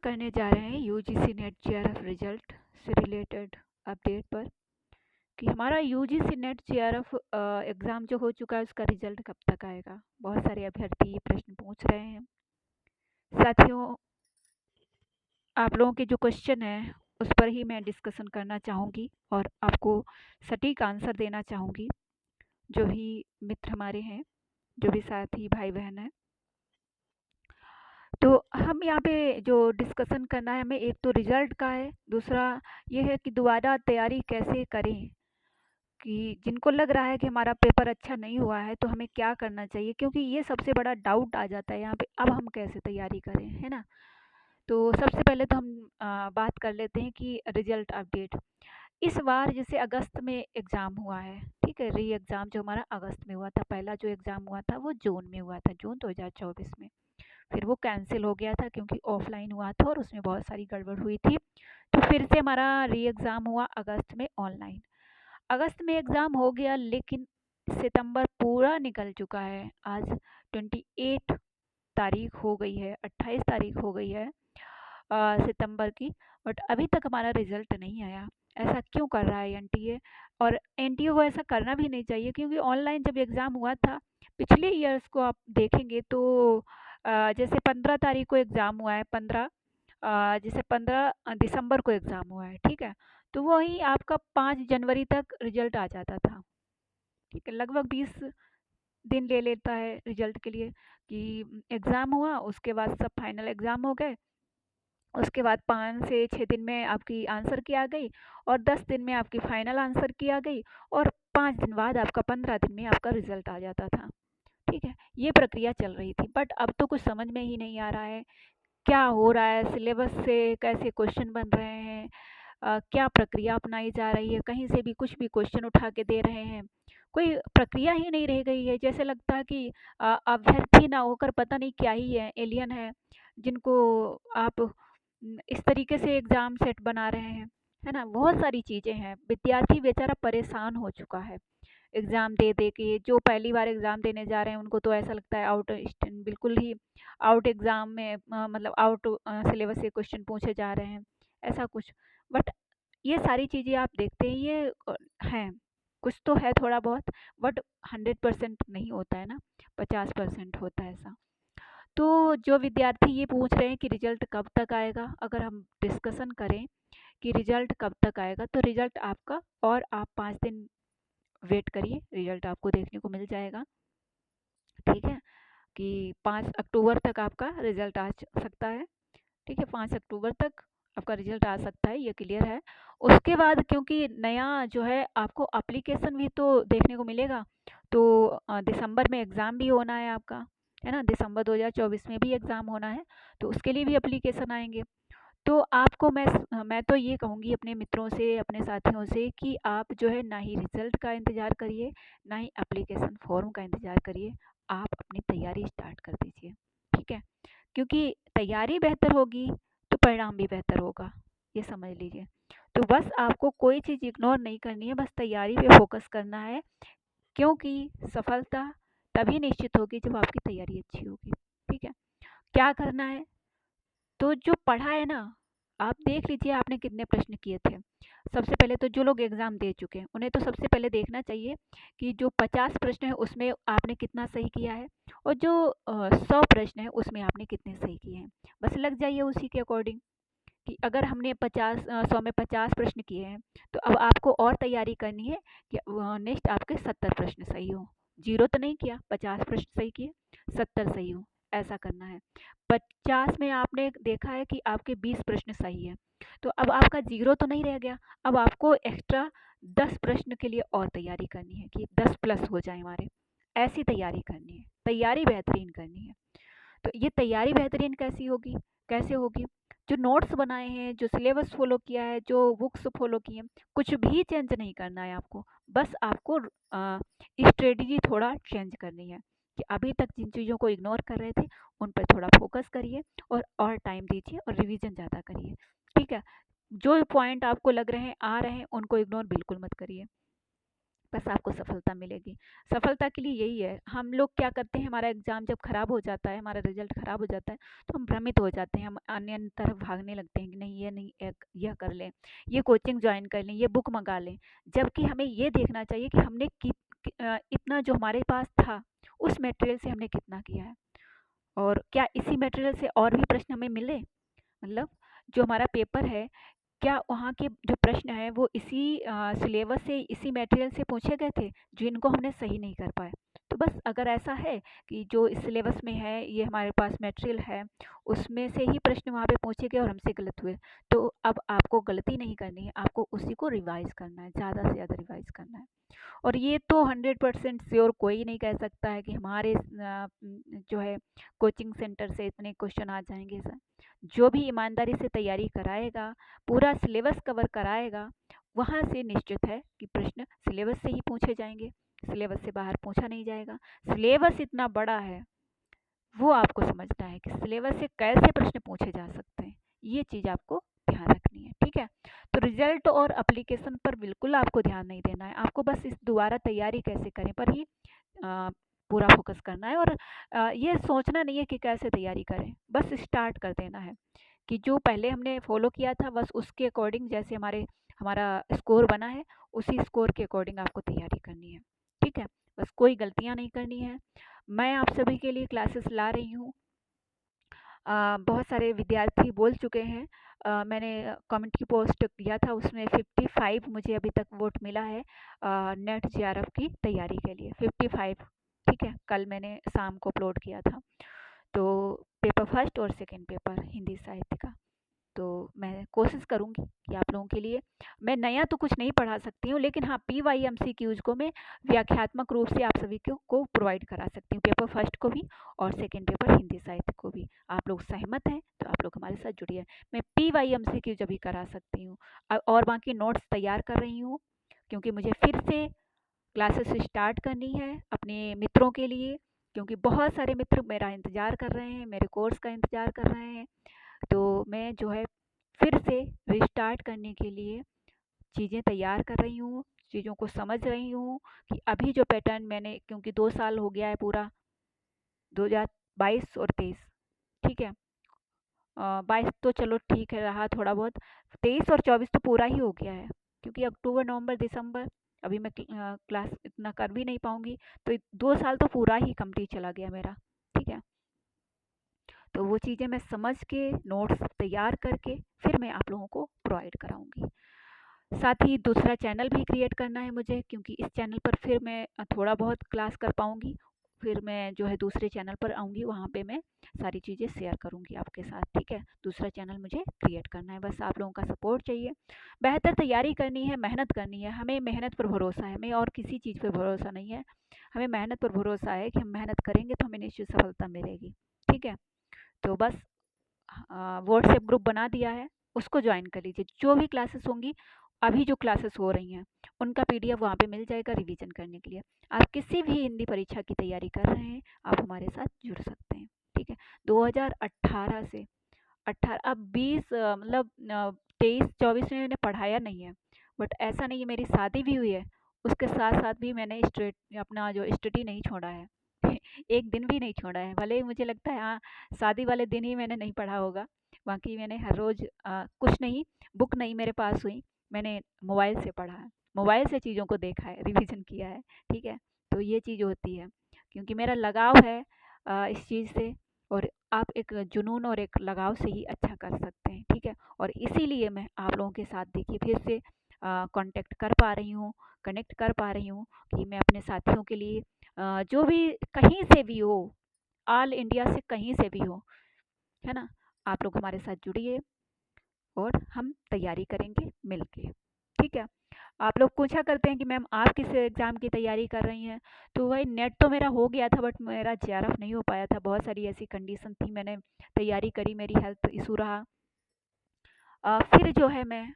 करने जा रहे हैं यूजीसी नेट जेआरएफ रिजल्ट से रिलेटेड अपडेट पर कि हमारा यूजीसी नेट जेआरएफ एग्ज़ाम जो हो चुका है उसका रिजल्ट कब तक आएगा। बहुत सारे अभ्यर्थी ये प्रश्न पूछ रहे हैं। साथियों, आप लोगों के जो क्वेश्चन हैं उस पर ही मैं डिस्कशन करना चाहूँगी और आपको सटीक आंसर देना चाहूँगी। जो भी मित्र हमारे हैं, जो भी साथी भाई बहन हैं, तो हम यहाँ पे जो डिस्कशन करना है हमें, एक तो रिजल्ट का है, दूसरा ये है कि दोबारा तैयारी कैसे करें। कि जिनको लग रहा है कि हमारा पेपर अच्छा नहीं हुआ है तो हमें क्या करना चाहिए, क्योंकि ये सबसे बड़ा डाउट आ जाता है यहाँ पे। अब हम कैसे तैयारी करें, है ना। तो सबसे पहले तो हम बात कर लेते हैं कि रिजल्ट अपडेट। इस बार जैसे अगस्त में एग्ज़ाम हुआ है, ठीक है। री एग्ज़ाम जो हमारा अगस्त में हुआ था, पहला जो एग्ज़ाम हुआ था वो जून में हुआ था, जून 2024 में। फिर वो कैंसिल हो गया था क्योंकि ऑफलाइन हुआ था और उसमें बहुत सारी गड़बड़ हुई थी। तो फिर से हमारा री एग्ज़ाम हुआ अगस्त में ऑनलाइन। अगस्त में एग्ज़ाम हो गया, लेकिन सितंबर पूरा निकल चुका है। आज 28 तारीख हो गई है, 28 तारीख हो गई है सितंबर की, बट अभी तक हमारा रिजल्ट नहीं आया। ऐसा क्यों कर रहा है एनटीए? और एनटीए को ऐसा करना भी नहीं चाहिए, क्योंकि ऑनलाइन जब एग्ज़ाम हुआ था, पिछले ईयर्स को आप देखेंगे तो जैसे 15 तारीख को एग्ज़ाम हुआ है, जैसे 15 दिसंबर को एग्ज़ाम हुआ है, ठीक है। तो वही आपका 5 जनवरी तक रिजल्ट आ जाता था, ठीक है। लगभग 20 दिन ले लेता है रिजल्ट के लिए कि एग्ज़ाम हुआ, उसके बाद सब फाइनल एग्ज़ाम हो गए, उसके बाद 5 से 6 दिन में आपकी आंसर की आ गई, और 10 दिन में आपकी फाइनल आंसर की आ गई, और 5 दिन बाद आपका 15 दिन में आपका रिजल्ट आ जाता था, ठीक है। ये प्रक्रिया चल रही थी, बट अब तो कुछ समझ में ही नहीं आ रहा है क्या हो रहा है, सिलेबस से कैसे क्वेश्चन बन रहे हैं, क्या प्रक्रिया अपनाई जा रही है। कहीं से भी कुछ भी क्वेश्चन उठा के दे रहे हैं, कोई प्रक्रिया ही नहीं रह गई है। जैसे लगता है कि अभ्यर्थी ना होकर पता नहीं क्या ही है, एलियन है, जिनको आप इस तरीके से एग्ज़ाम सेट बना रहे हैं, है ना। बहुत सारी चीज़ें हैं, विद्यार्थी बेचारा परेशान हो चुका है एग्ज़ाम दे दे के। जो पहली बार एग्ज़ाम देने जा रहे हैं उनको तो ऐसा लगता है आउट बिल्कुल ही आउट एग्ज़ाम में, मतलब आउट सिलेबस से क्वेश्चन पूछे जा रहे हैं, ऐसा कुछ। बट ये सारी चीज़ें आप देखते हैं, ये हैं, कुछ तो है थोड़ा बहुत, बट 100% नहीं होता है ना, 50% होता है ऐसा। तो जो विद्यार्थी ये पूछ रहे हैं कि रिजल्ट कब तक आएगा, अगर हम डिस्कशन करें कि रिजल्ट कब तक आएगा, तो रिजल्ट आपका, और आप 5 दिन वेट करिए, रिजल्ट आपको देखने को मिल जाएगा, ठीक है। कि 5 अक्टूबर तक आपका रिजल्ट आ सकता है, ठीक है। 5 अक्टूबर तक आपका रिजल्ट आ सकता है, ये क्लियर है। उसके बाद क्योंकि नया जो है आपको एप्लीकेशन भी तो देखने को मिलेगा, तो दिसंबर में एग्ज़ाम भी होना है आपका, है ना। दिसंबर 2024 में भी एग्ज़ाम होना है, तो उसके लिए भी एप्लीकेशन आएंगे। तो आपको मैं तो ये कहूँगी अपने मित्रों से, अपने साथियों से, कि आप जो है ना ही रिजल्ट का इंतज़ार करिए, ना ही एप्लीकेशन फॉर्म का इंतज़ार करिए, आप अपनी तैयारी स्टार्ट कर दीजिए, ठीक है। क्योंकि तैयारी बेहतर होगी तो परिणाम भी बेहतर होगा, ये समझ लीजिए। तो बस आपको कोई चीज़ इग्नोर नहीं करनी है, बस तैयारी पे फोकस करना है, क्योंकि सफलता तभी निश्चित होगी जब आपकी तैयारी अच्छी होगी, ठीक है। क्या करना है, तो जो पढ़ा है ना, आप देख लीजिए आपने कितने प्रश्न किए थे। सबसे पहले तो जो लोग एग्ज़ाम दे चुके हैं उन्हें तो सबसे पहले देखना चाहिए कि जो 50 प्रश्न है उसमें आपने कितना सही किया है, और जो 100 प्रश्न है उसमें आपने कितने सही किए हैं। बस लग जाइए उसी के अकॉर्डिंग, कि अगर हमने 100 में 50 प्रश्न किए हैं, तो अब आपको और तैयारी करनी है कि नेक्स्ट आपके 70 प्रश्न सही हो। जीरो तो नहीं किया, 50 प्रश्न सही किए, 70 सही हो, ऐसा करना है। 50 में आपने देखा है कि आपके 20 प्रश्न सही है, तो अब आपका जीरो तो नहीं रह गया। अब आपको एक्स्ट्रा 10 प्रश्न के लिए और तैयारी करनी है कि 10 प्लस हो जाए हमारे, ऐसी तैयारी करनी है, तैयारी बेहतरीन करनी है। तो ये तैयारी बेहतरीन कैसे होगी, जो नोट्स बनाए हैं, जो सिलेबस फॉलो किया है, जो बुक्स फॉलो की हैं, कुछ भी चेंज नहीं करना है आपको। बस आपको स्ट्रेटजी थोड़ा चेंज करनी है, कि अभी तक जिन चीज़ों को इग्नोर कर रहे थे उन पर थोड़ा फोकस करिए, और टाइम दीजिए, और रिवीजन ज़्यादा करिए, ठीक है। जो पॉइंट आपको लग रहे हैं आ रहे हैं उनको इग्नोर बिल्कुल मत करिए, बस आपको सफलता मिलेगी। सफलता के लिए यही है, हम लोग क्या करते हैं, हमारा एग्ज़ाम जब खराब हो जाता है, हमारा रिज़ल्ट खराब हो जाता है, तो हम भ्रमित हो जाते हैं, हम अन्य तरफ भागने लगते हैं कि नहीं ये नहीं, एक यह कर लें, ये कोचिंग जॉइन कर लें, ये बुक मँगा लें। जबकि हमें ये देखना चाहिए कि हमने इतना जो हमारे पास था, उस मटेरियल से हमने कितना किया है, और क्या इसी मटेरियल से और भी प्रश्न हमें मिले? मतलब जो हमारा पेपर है, क्या वहाँ के जो प्रश्न हैं वो इसी सिलेबस से, इसी मटेरियल से पूछे गए थे, जिनको हमने सही नहीं कर पाए? तो बस अगर ऐसा है कि जो इस सिलेबस में है, ये हमारे पास मटेरियल है, उसमें से ही प्रश्न वहाँ पे पूछे गए और हमसे गलत हुए, तो अब आपको गलती नहीं करनी है, आपको उसी को रिवाइज़ करना है, ज़्यादा से ज़्यादा रिवाइज़ करना है। और ये तो 100% श्योर कोई नहीं कह सकता है कि हमारे जो है कोचिंग सेंटर से इतने क्वेश्चन आ जाएंगे सर। जो भी ईमानदारी से तैयारी कराएगा, पूरा सिलेबस कवर कराएगा, वहाँ से निश्चित है कि प्रश्न सिलेबस से ही पूछे जाएंगे, सिलेबस से बाहर पूछा नहीं जाएगा। सिलेबस इतना बड़ा है, वो आपको समझना है कि सिलेबस से कैसे प्रश्न पूछे जा सकते हैं, ये चीज़ आपको ध्यान रखनी है, ठीक है। तो रिजल्ट और एप्लीकेशन पर बिल्कुल आपको ध्यान नहीं देना है, आपको बस इस दोबारा तैयारी कैसे करें पर ही पूरा फोकस करना है। और ये सोचना नहीं है कि कैसे तैयारी करें, बस स्टार्ट कर देना है कि जो पहले हमने फॉलो किया था बस उसके अकॉर्डिंग, जैसे हमारा स्कोर बना है, उसी स्कोर के अकॉर्डिंग आपको तैयारी करनी है, ठीक है। बस कोई गलतियाँ नहीं करनी है। मैं आप सभी के लिए क्लासेस ला रही हूँ। बहुत सारे विद्यार्थी बोल चुके हैं, मैंने कमेंट की पोस्ट किया था, उसमें 55 मुझे अभी तक वोट मिला है नेट जेआरएफ की तैयारी के लिए, 55। ठीक है, कल मैंने शाम को अपलोड किया था। तो पेपर फर्स्ट और सेकंड पेपर हिंदी साहित्य का, तो मैं कोशिश करूँगी कि आप लोगों के लिए, मैं नया तो कुछ नहीं पढ़ा सकती हूँ, लेकिन हाँ PYMCQs को मैं व्याख्यात्मक रूप से आप सभी को प्रोवाइड करा सकती हूँ, पेपर फर्स्ट को भी और सेकंड पेपर हिंदी साहित्य को भी। आप लोग सहमत हैं तो आप लोग हमारे साथ जुड़िए, मैं PYMCQ जब भी करा सकती हूँ। और बाकी नोट्स तैयार कर रही हूँ, क्योंकि मुझे फिर से क्लासेस स्टार्ट करनी है अपने मित्रों के लिए, क्योंकि बहुत सारे मित्र मेरा इंतज़ार कर रहे हैं, मेरे कोर्स का इंतज़ार कर रहे हैं। तो मैं जो है फिर से रिस्टार्ट करने के लिए चीज़ें तैयार कर रही हूँ, चीज़ों को समझ रही हूँ कि अभी जो पैटर्न मैंने, क्योंकि 2 साल हो गया है पूरा, 2022 और 23, ठीक है। 22 तो चलो ठीक है रहा थोड़ा बहुत, 23 और 24 तो पूरा ही हो गया है, क्योंकि अक्टूबर, नवंबर, दिसंबर अभी मैं क्लास इतना कर भी नहीं पाऊँगी, तो 2 साल तो पूरा ही कंप्लीट चला गया मेरा, ठीक है। तो वो चीज़ें मैं समझ के नोट्स तैयार करके फिर मैं आप लोगों को प्रोवाइड कराऊंगी। साथ ही दूसरा चैनल भी क्रिएट करना है मुझे, क्योंकि इस चैनल पर फिर मैं थोड़ा बहुत क्लास कर पाऊंगी, फिर मैं जो है दूसरे चैनल पर आऊँगी, वहाँ पे मैं सारी चीज़ें शेयर करूँगी आपके साथ, ठीक है। दूसरा चैनल मुझे क्रिएट करना है, बस आप लोगों का सपोर्ट चाहिए। बेहतर तैयारी करनी है, मेहनत करनी है, हमें मेहनत पर भरोसा है, हमें और किसी चीज़ पर भरोसा नहीं है, हमें मेहनत पर भरोसा है कि हम मेहनत करेंगे तो हमें निश्चित सफलता मिलेगी, ठीक है। तो बस व्हाट्सएप ग्रुप बना दिया है, उसको ज्वाइन कर लीजिए। जो भी क्लासेस होंगी, अभी जो क्लासेस हो रही हैं, उनका PDF वहाँ पे मिल जाएगा रिवीजन करने के लिए। आप किसी भी हिंदी परीक्षा की तैयारी कर रहे हैं, आप हमारे साथ जुड़ सकते हैं, ठीक है। 2018 से 18, अब 20 मतलब 23-24 में मैंने पढ़ाया नहीं है, बट ऐसा नहीं है, मेरी शादी भी हुई है, उसके साथ साथ भी मैंने अपना जो स्टडी नहीं छोड़ा है। एक दिन भी नहीं छोड़ा है, भले ही मुझे लगता है हाँ शादी वाले दिन ही मैंने नहीं पढ़ा होगा, बाकी मैंने हर रोज़ कुछ नहीं, बुक नहीं मेरे पास हुई, मैंने मोबाइल से पढ़ा है, मोबाइल से चीज़ों को देखा है, रिवीजन किया है, ठीक है। तो ये चीज़ होती है, क्योंकि मेरा लगाव है इस चीज़ से, और आप एक जुनून और एक लगाव से ही अच्छा कर सकते हैं, ठीक है। और इसीलिए मैं आप लोगों के साथ देखिए फिर से कांटेक्ट कर पा रही हूँ, कनेक्ट कर पा रही हूँ कि मैं अपने साथियों के लिए जो भी कहीं से भी हो, ऑल इंडिया से कहीं से भी हो, है ना, आप लोग हमारे साथ जुड़िए और हम तैयारी करेंगे मिलके, ठीक है। आप लोग पूछा करते हैं कि मैम आप किस एग्ज़ाम की तैयारी कर रही हैं, तो वही नेट तो मेरा हो गया था, बट मेरा जेआरएफ नहीं हो पाया था, बहुत सारी ऐसी कंडीशन थी, मैंने तैयारी करी, मेरी हेल्थ इशू रहा। फिर जो है मैं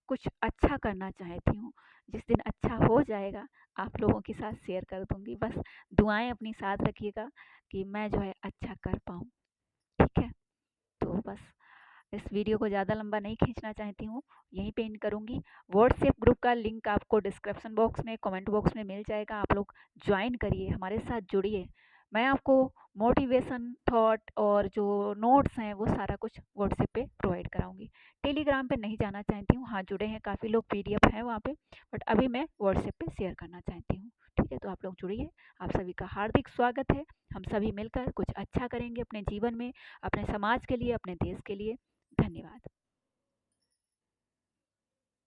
कुछ अच्छा करना चाहती हूँ, जिस दिन अच्छा हो जाएगा आप लोगों के साथ शेयर कर दूँगी, बस दुआएँ अपनी साथ रखिएगा कि मैं जो है अच्छा कर पाऊँ, ठीक है। तो बस इस वीडियो को ज़्यादा लंबा नहीं खींचना चाहती हूँ, यहीं पे एंड करूँगी। व्हाट्सएप ग्रुप का लिंक आपको डिस्क्रिप्शन बॉक्स में, कमेंट बॉक्स में मिल जाएगा। आप लोग ज्वाइन करिए, हमारे साथ जुड़िए। मैं आपको मोटिवेशन, थॉट और जो नोट्स हैं वो सारा कुछ व्हाट्सएप पे प्रोवाइड कराऊँगी। टेलीग्राम पे नहीं जाना चाहती हूँ। हाँ, जुड़े हैं काफ़ी लोग, पीडीएफ है वहाँ पे, बट अभी मैं व्हाट्सएप पे शेयर करना चाहती हूँ। ठीक है, तो आप लोग जुड़िए। आप सभी का हार्दिक स्वागत है। हम सभी मिलकर कुछ अच्छा करेंगे अपने जीवन में, अपने समाज के लिए, अपने देश के लिए। धन्यवाद।